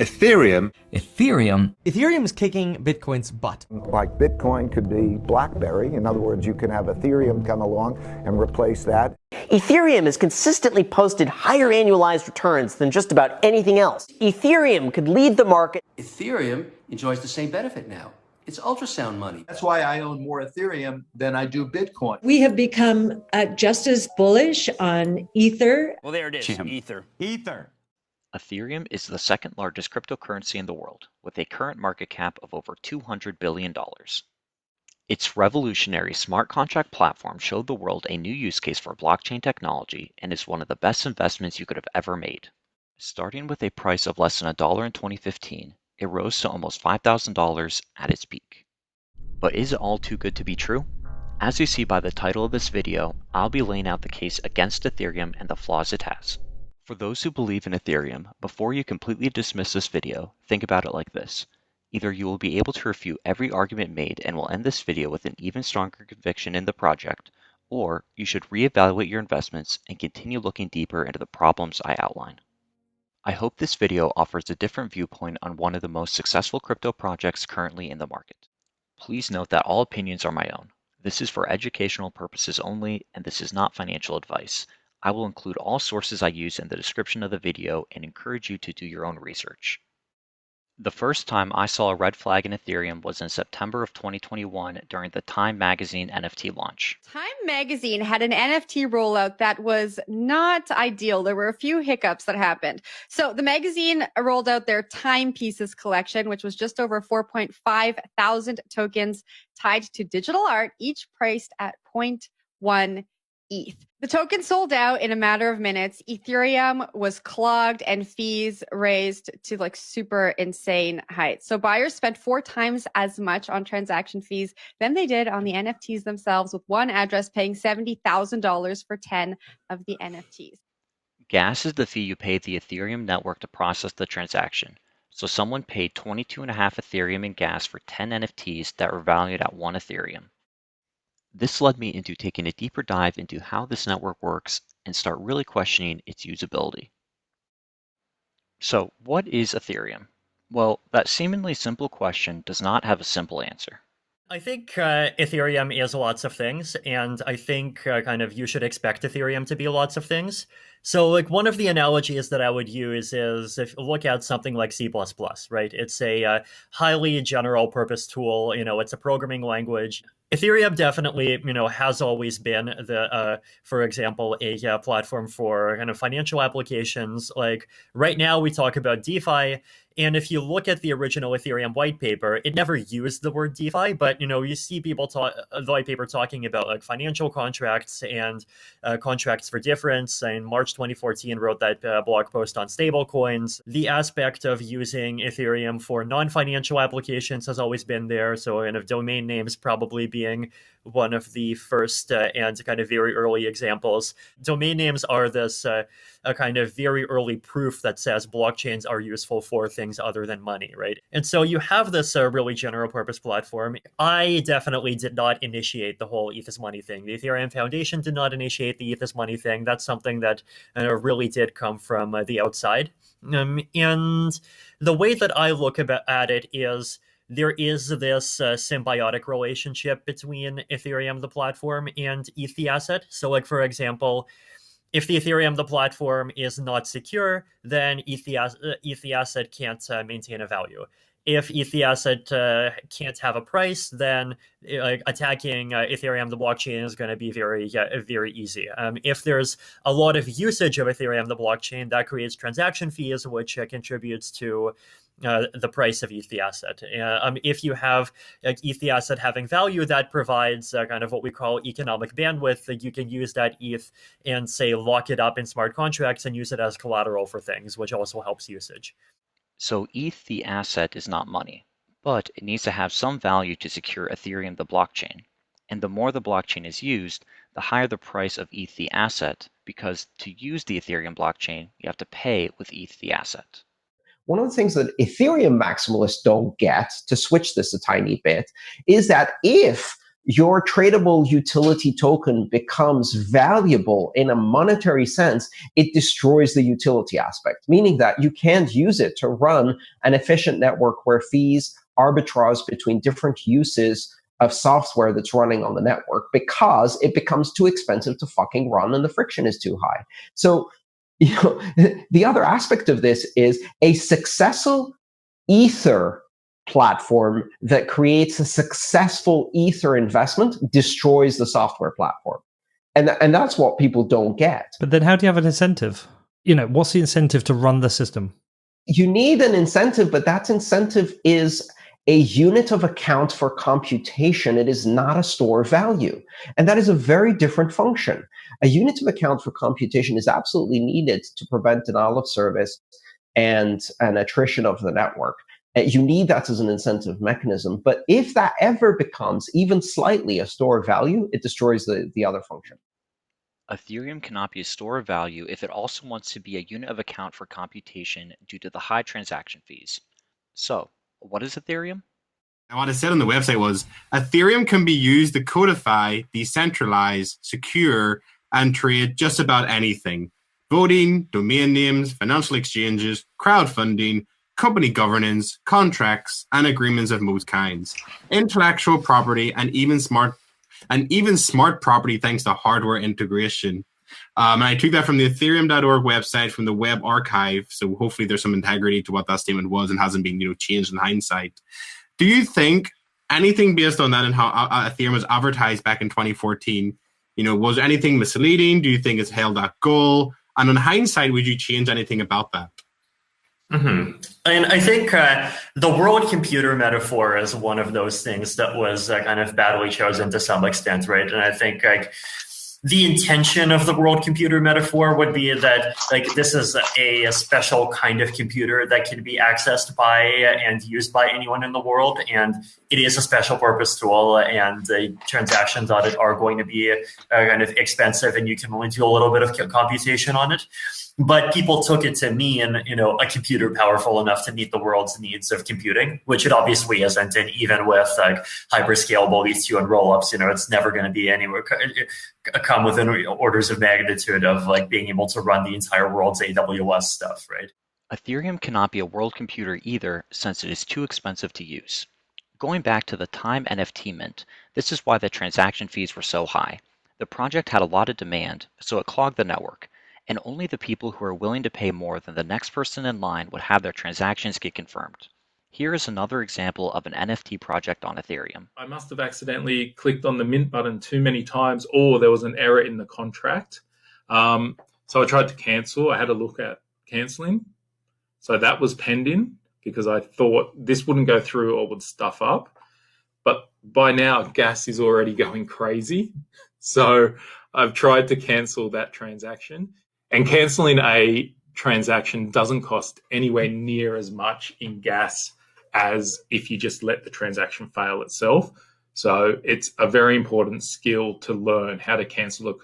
Ethereum. Ethereum is kicking Bitcoin's butt. Like Bitcoin could be BlackBerry. In other words, you can have Ethereum come along and replace that. Ethereum has consistently posted higher annualized returns than just about anything else. Ethereum could lead the market. Ethereum enjoys the same benefit now. It's ultrasound money. That's why I own more Ethereum than I do Bitcoin. We have become just as bullish on Ether. Well, there it is, Ether. Ethereum is the second largest cryptocurrency in the world, with a current market cap of over $200 billion. Its revolutionary smart contract platform showed the world a new use case for blockchain technology and is one of the best investments you could have ever made. Starting with a price of less than $1 in 2015, it rose to almost $5,000 at its peak. But is it all too good to be true? As you see by the title of this video, I'll be laying out the case against Ethereum and the flaws it has. For those who believe in Ethereum, before you completely dismiss this video, think about it like this. Either you will be able to refute every argument made and will end this video with an even stronger conviction in the project, or you should reevaluate your investments and continue looking deeper into the problems I outline. I hope this video offers a different viewpoint on one of the most successful crypto projects currently in the market. Please note that all opinions are my own. This is for educational purposes only, and this is not financial advice. I will include all sources I use in the description of the video and encourage you to do your own research. The first time I saw a red flag in Ethereum was in September of 2021 during the Time Magazine NFT launch. Time Magazine had an NFT rollout that was not ideal. There were a few hiccups that happened. So the magazine rolled out their Timepieces collection, which was just over 4.5 thousand tokens tied to digital art, each priced at 0.1 ETH. The token sold out in a matter of minutes. Ethereum was clogged and fees raised to like super insane heights. So buyers spent 4 times as much on transaction fees than they did on the NFTs themselves, with one address paying $70,000 for 10 of the NFTs. Gas is the fee you pay the Ethereum network to process the transaction. So someone paid 22.5 Ethereum in gas for 10 NFTs that were valued at 1 Ethereum. This led me into taking a deeper dive into how this network works and start really questioning its usability. So, what is Ethereum? Well, that seemingly simple question does not have a simple answer. I think Ethereum is lots of things, and I think kind of you should expect Ethereum to be lots of things. So like one of the analogies that I would use is if you look at something like C++, right? It's a highly general purpose tool, it's a programming language. Ethereum definitely, has always been for example, a platform for kind of financial applications. Like right now we talk about DeFi, and if you look at the original Ethereum white paper, it never used the word DeFi, but you see people the white paper talking about like financial contracts and contracts for difference. In March 2014, wrote that blog post on stablecoins. The aspect of using Ethereum for non-financial applications has always been there. So kind of domain names probably being one of the first and kind of very early examples. Domain names are this a kind of very early proof that says blockchains are useful for things other than money, right? And so you have this really general purpose platform. I definitely did not initiate the whole ETH is money thing. The Ethereum Foundation did not initiate the ETH is money thing. That's something that really did come from the outside. And the way that I look at it is there is this symbiotic relationship between Ethereum, the platform, and ETH, the asset. So like, for example, if the Ethereum, the platform, is not secure, then ETH, the asset can't maintain a value. If ETH, the asset can't have a price, then attacking Ethereum, the blockchain, is going to be very easy. If there's a lot of usage of Ethereum, the blockchain, that creates transaction fees, which contributes to the price of ETH, the asset. If you have ETH, the asset having value, that provides kind of what we call economic bandwidth, that you can use that ETH and say lock it up in smart contracts and use it as collateral for things, which also helps usage. So ETH, the asset, is not money, but it needs to have some value to secure Ethereum, the blockchain. And the more the blockchain is used, the higher the price of ETH, the asset, because to use the Ethereum blockchain, you have to pay with ETH, the asset. One of the things that Ethereum maximalists don't get, to switch this a tiny bit, is that if your tradable utility token becomes valuable in a monetary sense, it destroys the utility aspect, meaning that you can't use it to run an efficient network where fees arbitrage between different uses of software that's running on the network, because it becomes too expensive to fucking run and the friction is too high. So, the other aspect of this is a successful Ether platform that creates a successful Ether investment destroys the software platform. And that's what people don't get. But then how do you have an incentive? What's the incentive to run the system? You need an incentive, but that incentive is a unit of account for computation. It is not a store value. And that is a very different function. A unit of account for computation is absolutely needed to prevent denial of service and an attrition of the network. You need that as an incentive mechanism. But if that ever becomes even slightly a store of value, it destroys the other function. Ethereum cannot be a store of value if it also wants to be a unit of account for computation due to the high transaction fees. So, what is Ethereum? And what I said on the website was, Ethereum can be used to codify, decentralize, secure, and trade just about anything. Voting, domain names, financial exchanges, crowdfunding, company governance, contracts, and agreements of most kinds. Intellectual property and even smart property thanks to hardware integration. And I took that from the ethereum.org website, from the web archive. So hopefully there's some integrity to what that statement was and hasn't been, changed in hindsight. Do you think anything based on that and how Ethereum was advertised back in 2014, was anything misleading? Do you think it's held that goal? And in hindsight, would you change anything about that? Mm-hmm. And I think the world computer metaphor is one of those things that was kind of badly chosen to some extent, right? And I think the intention of the world computer metaphor would be that this is a special kind of computer that can be accessed by and used by anyone in the world, and it is a special purpose tool, and the transactions on it are going to be kind of expensive, and you can only do a little bit of computation on it. But people took it to mean, a computer powerful enough to meet the world's needs of computing, which it obviously isn't. And even with hyperscalable ETH2 and rollups, it's never going to be anywhere come within orders of magnitude of being able to run the entire world's AWS stuff, right? Ethereum cannot be a world computer either, since it is too expensive to use. Going back to the time NFT mint, this is why the transaction fees were so high. The project had a lot of demand, so it clogged the network, and only the people who are willing to pay more than the next person in line would have their transactions get confirmed. Here is another example of an NFT project on Ethereum. I must have accidentally clicked on the mint button too many times, or there was an error in the contract. So I tried to cancel. I had a look at canceling. So that was pending because I thought this wouldn't go through or would stuff up. But by now, gas is already going crazy. So I've tried to cancel that transaction. And canceling a transaction doesn't cost anywhere near as much in gas as if you just let the transaction fail itself. So it's a very important skill to learn how to cancel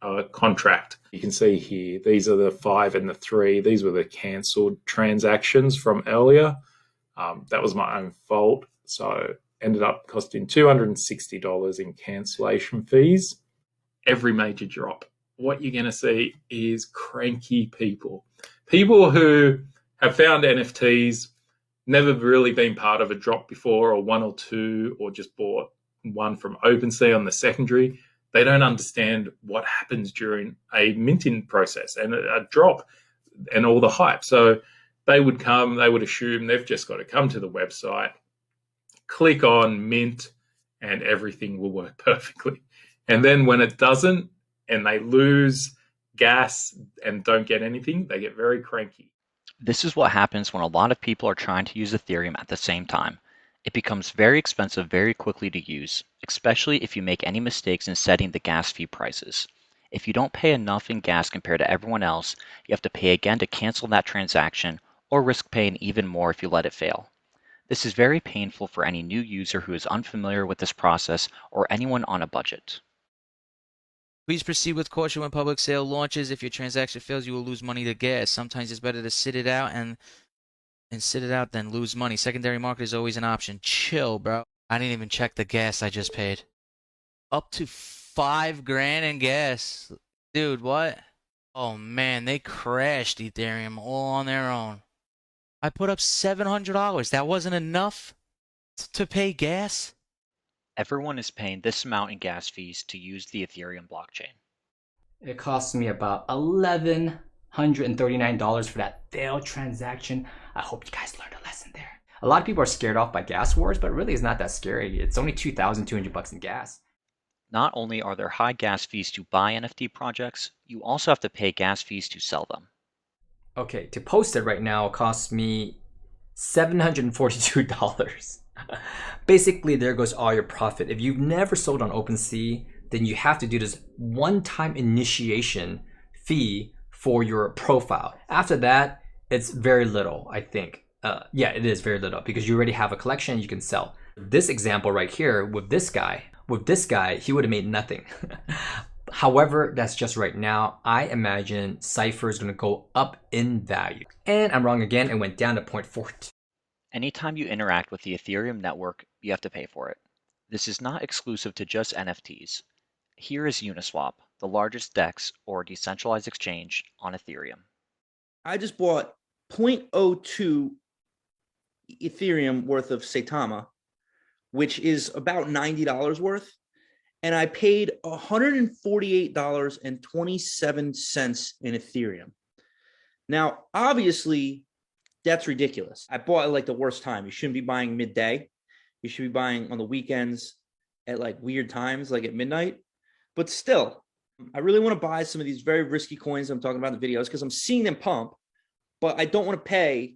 a contract. You can see here, these are the 5 and the 3. These were the cancelled transactions from earlier. That was my own fault. So ended up costing $260 in cancellation fees. Every major drop, what you're going to see is cranky people who have found NFTs, never really been part of a drop before, or 1 or 2, or just bought one from OpenSea on the secondary. They don't understand what happens during a minting process and a drop and all the hype. So they would assume they've just got to come to the website, click on mint, and everything will work perfectly. And then when it doesn't, and they lose gas and don't get anything, they get very cranky. This is what happens when a lot of people are trying to use Ethereum at the same time. It becomes very expensive very quickly to use, especially if you make any mistakes in setting the gas fee prices. If you don't pay enough in gas compared to everyone else, you have to pay again to cancel that transaction, or risk paying even more if you let it fail. This is very painful for any new user who is unfamiliar with this process, or anyone on a budget. Please proceed with caution when public sale launches. If your transaction fails, you will lose money to gas. Sometimes it's better to sit it out than lose money. Secondary market is always an option. Chill, bro. I didn't even check the gas I just paid. Up to $5,000 in gas. Dude, what? Oh man, they crashed Ethereum all on their own. I put up $700. That wasn't enough to pay gas? Everyone is paying this amount in gas fees to use the Ethereum blockchain. It cost me about $1,139 for that failed transaction. I hope you guys learned a lesson there. A lot of people are scared off by gas wars, but really it's not that scary. It's only $2,200 in gas. Not only are there high gas fees to buy NFT projects, you also have to pay gas fees to sell them. Okay, to post it right now costs me $742. Basically, there goes all your profit. If you've never sold on OpenSea, then you have to do this one-time initiation fee for your profile. After that, it's very little, I think. Yeah, it is very little because you already have a collection you can sell. This example right here with this guy, he would have made nothing. However, that's just right now. I imagine Cypher is going to go up in value. And I'm wrong again, it went down to 0.42. Anytime you interact with the Ethereum network, you have to pay for it. This is not exclusive to just NFTs. Here is Uniswap, the largest DEX or decentralized exchange on Ethereum. I just bought 0.02 Ethereum worth of Saitama, which is about $90 worth. And I paid $148.27 in Ethereum. Now, obviously, that's ridiculous. I bought it like the worst time. You shouldn't be buying midday. You should be buying on the weekends at like weird times, like at midnight. But still, I really want to buy some of these very risky coins I'm talking about in the videos because I'm seeing them pump, but I don't want to pay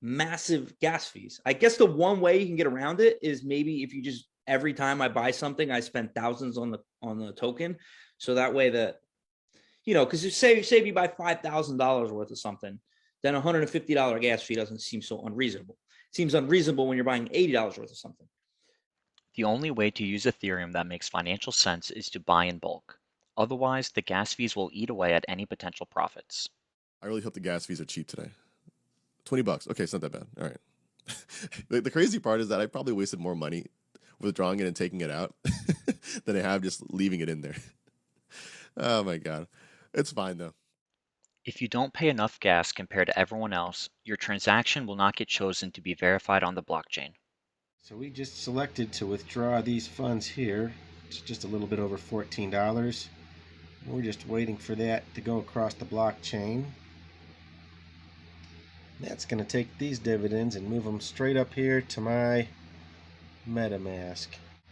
massive gas fees. I guess the one way you can get around it is maybe if you just every time I buy something, I spend thousands on the token. So that way that, you know, because say you buy $5,000 worth of something, then $150 gas fee doesn't seem so unreasonable. It seems unreasonable when you're buying $80 worth of something. The only way to use Ethereum that makes financial sense is to buy in bulk. Otherwise, the gas fees will eat away at any potential profits. I really hope the gas fees are cheap today. $20. Okay, it's not that bad. All right. The crazy part is that I probably wasted more money withdrawing it and taking it out than I have just leaving it in there. Oh my God. It's fine though. If you don't pay enough gas compared to everyone else, your transaction will not get chosen to be verified on the blockchain. So we just selected to withdraw these funds here. It's just a little bit over $14. We're just waiting for that to go across the blockchain. That's going to take these dividends and move them straight up here to my MetaMask.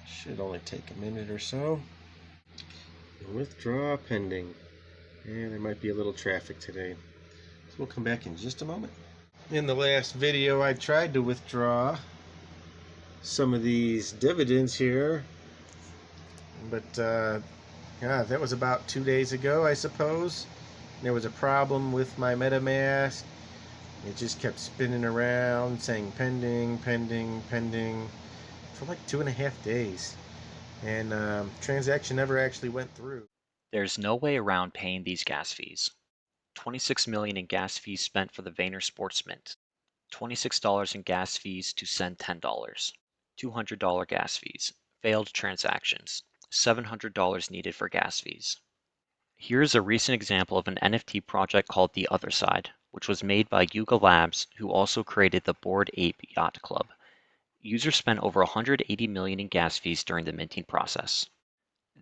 Should only take a minute or so. Withdraw pending. And there might be a little traffic today. So we'll come back in just a moment. In the last video I tried to withdraw some of these dividends here. But yeah, that was about 2 days ago, I suppose. There was a problem with my MetaMask. It just kept spinning around saying pending, pending, pending for like 2.5 days. And transaction never actually went through. There's no way around paying these gas fees. $26 million in gas fees spent for the Vayner Sports Mint. $26 in gas fees to send $10. $200 gas fees. Failed transactions. $700 needed for gas fees. Here's a recent example of an NFT project called The Other Side, which was made by Yuga Labs, who also created the Bored Ape Yacht Club. Users spent over $180 million in gas fees during the minting process.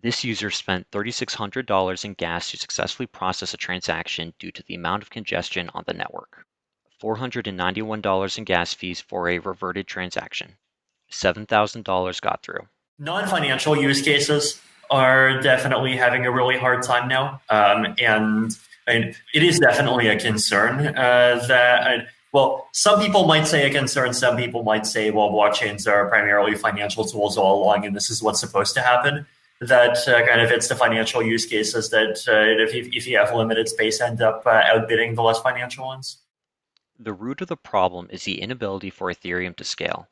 This user spent $3,600 in gas to successfully process a transaction due to the amount of congestion on the network. $491 in gas fees for a reverted transaction. $7,000 got through. Non-financial use cases are definitely having a really hard time now. And it is definitely a concern well, some people might say a concern, some people might say, well, blockchains are primarily financial tools all along, and this is what's supposed to happen. That kind of it's the financial use cases that if you have limited space, end up outbidding the less financial ones. The root of the problem is the inability for Ethereum to scale.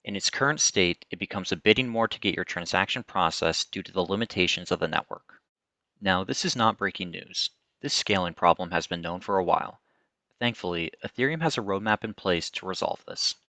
In its current state, it becomes a bidding war to get your transaction processed due to the limitations of the network. Now, this is not breaking news. This scaling problem has been known for a while. Thankfully, Ethereum has a roadmap in place to resolve this.